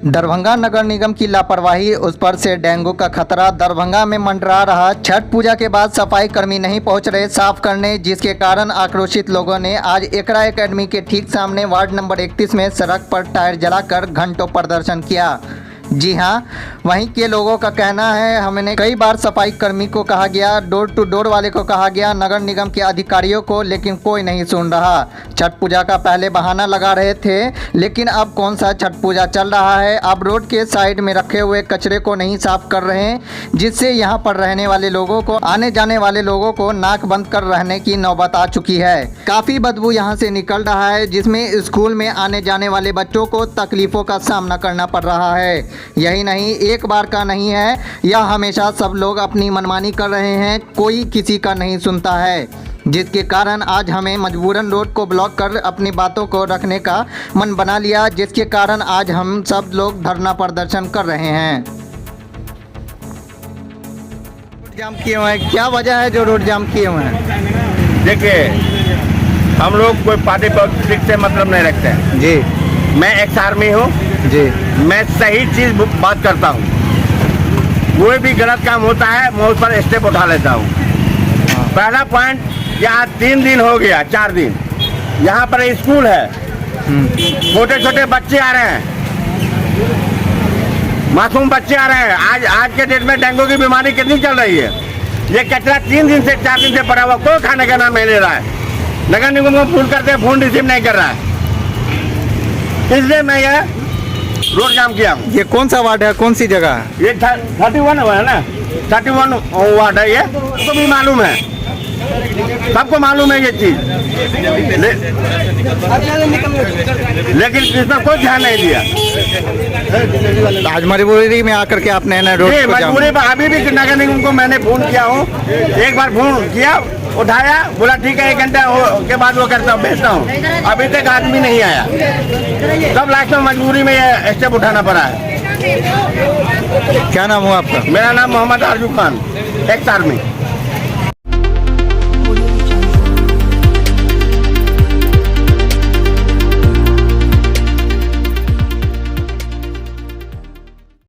दरभंगा नगर निगम की लापरवाही, उस पर से डेंगू का खतरा। दरभंगा में मंडरा रहा। छठ पूजा के बाद सफाई कर्मी नहीं पहुंच रहे साफ करने, जिसके कारण आक्रोशित लोगों ने आज एकरा एकेडमी के ठीक सामने वार्ड नंबर 31 में सड़क पर टायर जलाकर घंटों प्रदर्शन किया। जी हां, वहीं के लोगों का कहना है, हमने कई बार सफाई कर्मी को कहा गया, डोर टू डोर वाले को कहा गया, नगर निगम के अधिकारियों को, लेकिन कोई नहीं सुन रहा। छठ पूजा का पहले बहाना लगा रहे थे, लेकिन अब कौन सा छठ पूजा चल रहा है। अब रोड के साइड में रखे हुए कचरे को नहीं साफ कर रहे हैं, जिससे यहाँ पर रहने वाले लोगों को, आने जाने वाले लोगों को नाक बंद कर रहने की नौबत आ चुकी है। काफी बदबू यहाँ से निकल रहा है, जिसमें स्कूल में आने जाने वाले बच्चों को तकलीफों का सामना करना पड़ रहा है। यही नहीं, एक बार का नहीं है, यह हमेशा सब लोग अपनी मनमानी कर रहे हैं, कोई किसी का नहीं सुनता है, जिसके कारण आज हमें मजबूरन रोड को ब्लॉक कर अपनी बातों को रखने का मन बना लिया, जिसके कारण आज हम सब लोग धरना प्रदर्शन कर रहे हैं। रोड जाम किए हुए हैं, क्या वजह है जो रोड जाम किए हुए हैं? देखिए, हम लोग कोई पार्टी पॉलिटिक्स से मतलब नहीं रखते हैं जी। मैं एक्स आर्मी हूँ जी। मैं सही चीज़ बात करता हूँ। कोई भी गलत काम होता है मैं उस पर स्टेप उठा लेता हूँ। पहला पॉइंट, यहाँ 3 दिन हो गया, 4 दिन यहाँ पर स्कूल है, छोटे छोटे बच्चे आ रहे हैं, मासूम बच्चे आ रहे हैं। आज के डेट में डेंगू की बीमारी कितनी चल रही है। ये कचरा 3 दिन से 4 दिन से पड़ा हुआ, कोई खाने का नाम नहीं ले रहा है। नगर निगम को फोन करते हैं, फोन रिसीव नहीं कर रहा है, इसलिए मैं ये रोड जाम किया हूँ। ये कौन सा वार्ड है, कौन सी जगह है? ये 31 है ना, 31 वार्ड है। ये तो भी मालूम है, सबको मालूम है ये चीज, लेकिन इसमें कोई ध्यान नहीं दिया। आज मजबूरी में आकर के आपने ना रोड को जाम। मजबूरी में अभी भी नगर निगम को मैंने फोन किया हूँ, एक बार फोन किया, उठाया, बोला ठीक है 1 घंटा के बाद वो करता हूँ, भेजता हूँ। अभी तक आदमी नहीं आया, सब लास्ट में मजबूरी में ये स्टेप उठाना पड़ा है। क्या नाम हुआ आपका? मेरा नाम मोहम्मद आरजू खान, एक्स आर्मी।